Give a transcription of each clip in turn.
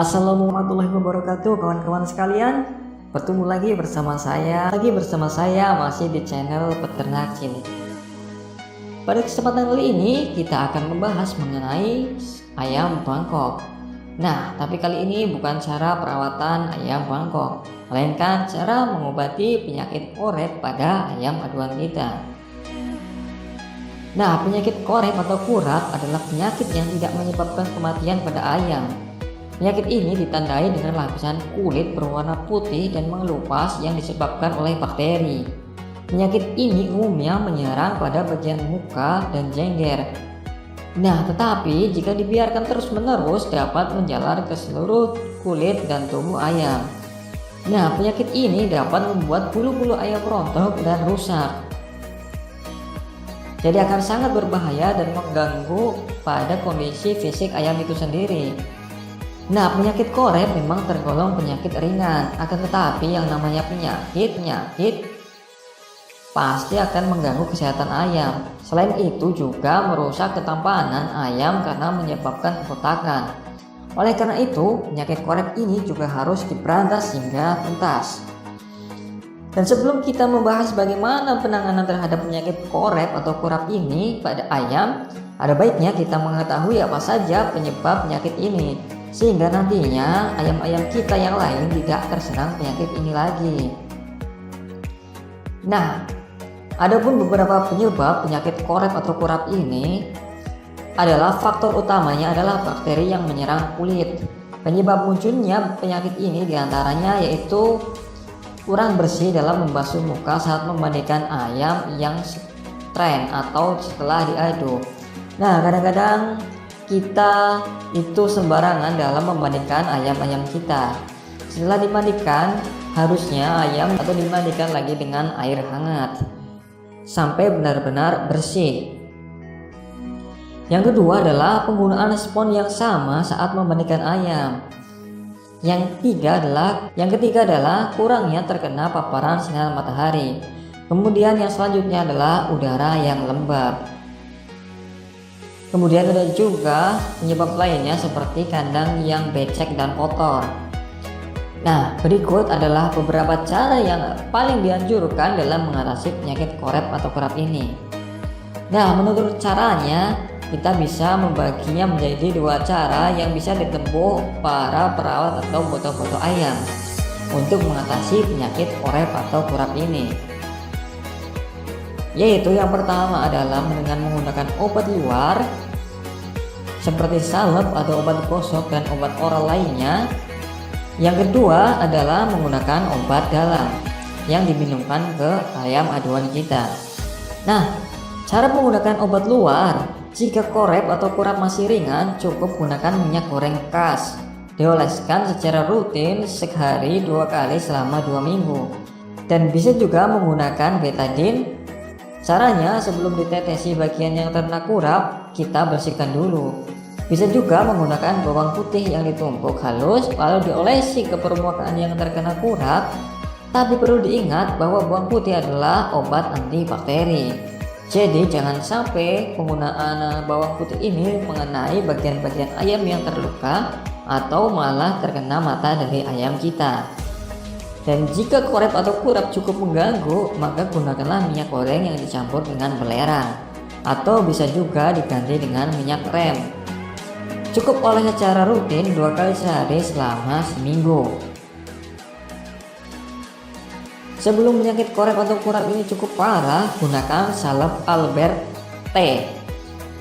Assalamualaikum warahmatullahi wabarakatuh, kawan-kawan sekalian. Bertemu lagi bersama saya masih di channel Peternak Cilik. Pada kesempatan kali ini kita akan membahas mengenai ayam Bangkok. Nah, tapi kali ini bukan cara perawatan ayam Bangkok, melainkan cara mengobati penyakit korep pada ayam aduan kita. Nah, penyakit korep atau kurap adalah penyakit yang tidak menyebabkan kematian pada ayam. Penyakit ini ditandai dengan lapisan kulit berwarna putih dan mengelupas yang disebabkan oleh bakteri. Penyakit ini umumnya menyerang pada bagian muka dan jengger. Nah, tetapi jika dibiarkan terus-menerus dapat menjalar ke seluruh kulit dan tubuh ayam. Nah, penyakit ini dapat membuat bulu-bulu ayam rontok dan rusak. Jadi akan sangat berbahaya dan mengganggu pada kondisi fisik ayam itu sendiri. Nah, penyakit korep memang tergolong penyakit ringan, akan tetapi yang namanya penyakit pasti akan mengganggu kesehatan ayam. Selain itu juga merusak ketampanan ayam karena menyebabkan kebotakan. Oleh karena itu, penyakit korep ini juga harus diberantas hingga tuntas. Dan sebelum kita membahas bagaimana penanganan terhadap penyakit korep atau kurap ini pada ayam, ada baiknya kita mengetahui apa saja penyebab penyakit ini, sehingga nantinya ayam-ayam kita yang lain tidak terserang penyakit ini lagi. Nah, adapun beberapa penyebab penyakit korep atau kurap ini adalah faktor utamanya adalah bakteri yang menyerang kulit. Penyebab munculnya penyakit ini diantaranya yaitu kurang bersih dalam membasuh muka saat memandikan ayam yang strain atau setelah diaduk. Nah, kadang-kadang kita itu sembarangan dalam memandikan ayam-ayam kita. Setelah dimandikan, harusnya ayam atau dimandikan lagi dengan air hangat sampai benar-benar bersih. Yang kedua adalah penggunaan spons yang sama saat memandikan ayam. Yang ketiga adalah kurangnya terkena paparan sinar matahari. Kemudian yang selanjutnya adalah udara yang lembab. Kemudian ada juga penyebab lainnya seperti kandang yang becek dan kotor. Nah, berikut adalah beberapa cara yang paling dianjurkan dalam mengatasi penyakit korep atau kurap ini. Nah, menurut caranya kita bisa membaginya menjadi dua cara yang bisa ditempuh para perawat atau boto-boto ayam untuk mengatasi penyakit korep atau kurap ini. Yaitu yang pertama adalah dengan menggunakan obat luar seperti salep atau obat gosok dan obat oral lainnya. Yang kedua adalah menggunakan obat dalam yang diminumkan ke ayam aduan kita. Nah, cara menggunakan obat luar, jika korep atau kurap masih ringan, cukup gunakan minyak goreng khas. Dioleskan secara rutin sehari 2 kali selama 2 minggu. Dan bisa juga menggunakan betadine. Caranya, sebelum ditetesi bagian yang terkena kurap, kita bersihkan dulu. Bisa juga menggunakan bawang putih yang ditumbuk halus lalu diolesi ke permukaan yang terkena kurap. Tapi perlu diingat bahwa bawang putih adalah obat antibakteri. Jadi jangan sampai penggunaan bawang putih ini mengenai bagian-bagian ayam yang terluka atau malah terkena mata dari ayam kita. Dan jika korep atau kurap cukup mengganggu, maka gunakanlah minyak goreng yang dicampur dengan belerang atau bisa juga diganti dengan minyak rem. Cukup oles secara rutin 2 kali sehari selama seminggu. Sebelum penyakit korep atau kurap ini cukup parah, gunakan salep Albert T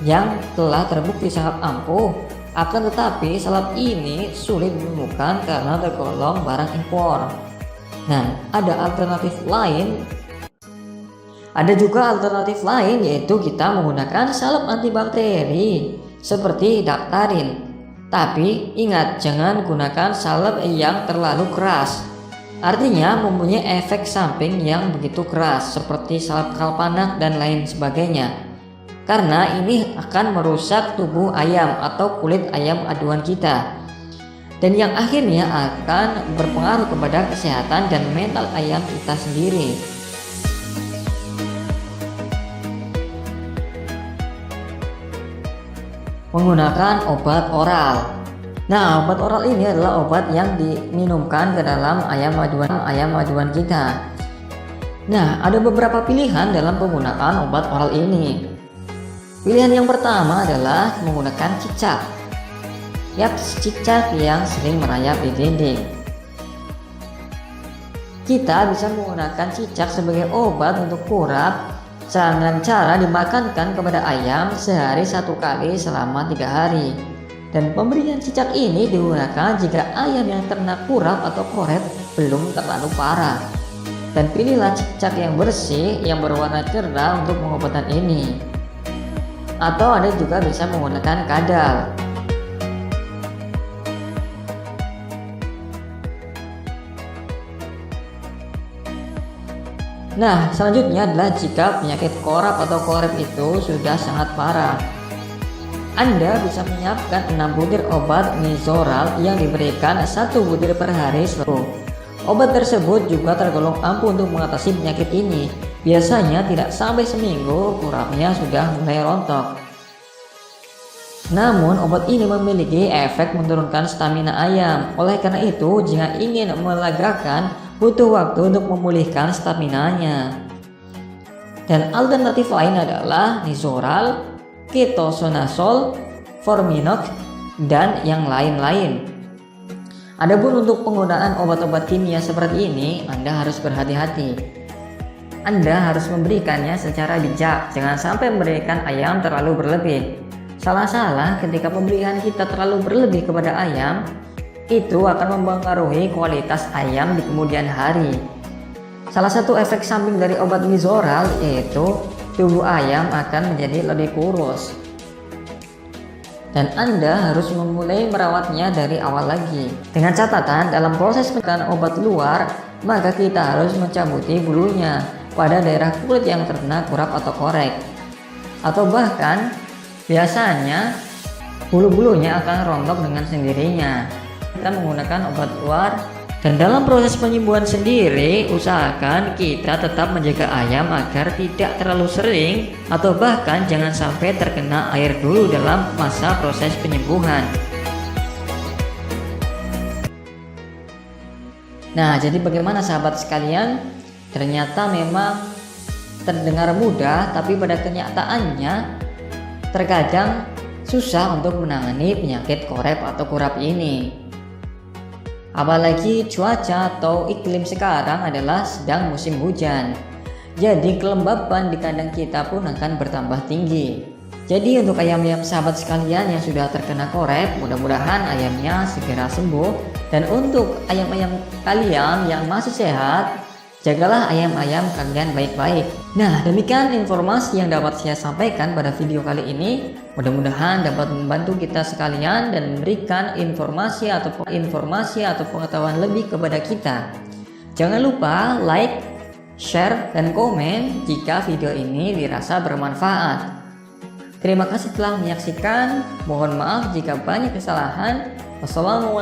yang telah terbukti sangat ampuh. Akan tetapi salep ini sulit ditemukan karena tergolong barang impor. Nah, ada juga alternatif lain yaitu kita menggunakan salep antibakteri seperti Daktarin. Tapi ingat, jangan gunakan salep yang terlalu keras. Artinya mempunyai efek samping yang begitu keras seperti salep kalpanak dan lain sebagainya. Karena ini akan merusak tubuh ayam atau kulit ayam aduan kita. Dan yang akhirnya akan berpengaruh kepada kesehatan dan mental ayam kita sendiri. Menggunakan obat oral. Nah, obat oral ini adalah obat yang diminumkan ke dalam ayam aduan kita. Nah, ada beberapa pilihan dalam penggunaan obat oral ini. Pilihan yang pertama adalah menggunakan cicak. Yaps, cicak yang sering merayap di dinding. Kita bisa menggunakan cicak sebagai obat untuk kurap dengan cara dimakankan kepada ayam sehari 1 kali selama 3 hari. Dan pemberian cicak ini digunakan jika ayam yang terkena kurap atau koret belum terlalu parah. Dan pilihlah cicak yang bersih yang berwarna cerah untuk pengobatan ini. Atau Anda juga bisa menggunakan kadal. Nah, selanjutnya adalah jika penyakit korap atau korep itu sudah sangat parah. Anda bisa menyiapkan 6 butir obat Nizoral yang diberikan 1 butir per hari selalu. Obat tersebut juga tergolong ampuh untuk mengatasi penyakit ini. Biasanya tidak sampai seminggu kurapnya sudah mulai rontok. Namun obat ini memiliki efek menurunkan stamina ayam. Oleh karena itu, jika ingin melegakan, butuh waktu untuk memulihkan staminanya. Dan alternatif lain adalah Nizoral, Ketoconazole, Forminog, dan yang lain-lain. Adapun untuk penggunaan obat-obat kimia seperti ini, Anda harus berhati-hati. Anda harus memberikannya secara bijak, jangan sampai memberikan ayam terlalu berlebih. Salah-salah ketika pemberian kita terlalu berlebih kepada ayam, itu akan mempengaruhi kualitas ayam di kemudian hari. Salah satu efek samping dari obat Nizoral yaitu tubuh ayam akan menjadi lebih kurus. Dan Anda harus memulai merawatnya dari awal lagi. Dengan catatan, dalam proses penggunaan obat luar, maka kita harus mencabuti bulunya pada daerah kulit yang terkena kurap atau korek. Atau bahkan, biasanya bulu-bulunya akan rontok dengan sendirinya. Kita menggunakan obat luar. Dan dalam proses penyembuhan sendiri, usahakan kita tetap menjaga ayam agar tidak terlalu sering atau bahkan jangan sampai terkena air dulu dalam masa proses penyembuhan. Nah, jadi bagaimana sahabat sekalian? Ternyata memang terdengar mudah, tapi pada kenyataannya terkadang susah untuk menangani penyakit korep atau kurap ini. Apalagi cuaca atau iklim sekarang adalah sedang musim hujan. Jadi kelembapan di kandang kita pun akan bertambah tinggi. Jadi untuk ayam-ayam sahabat sekalian yang sudah terkena korep, mudah-mudahan ayamnya segera sembuh. Dan untuk ayam-ayam kalian yang masih sehat, jagalah ayam-ayam kalian baik-baik. Nah, demikian informasi yang dapat saya sampaikan pada video kali ini. Mudah-mudahan dapat membantu kita sekalian dan memberikan informasi atau pengetahuan lebih kepada kita. Jangan lupa like, share, dan komen jika video ini dirasa bermanfaat. Terima kasih telah menyaksikan. Mohon maaf jika banyak kesalahan. Wassalamualaikum.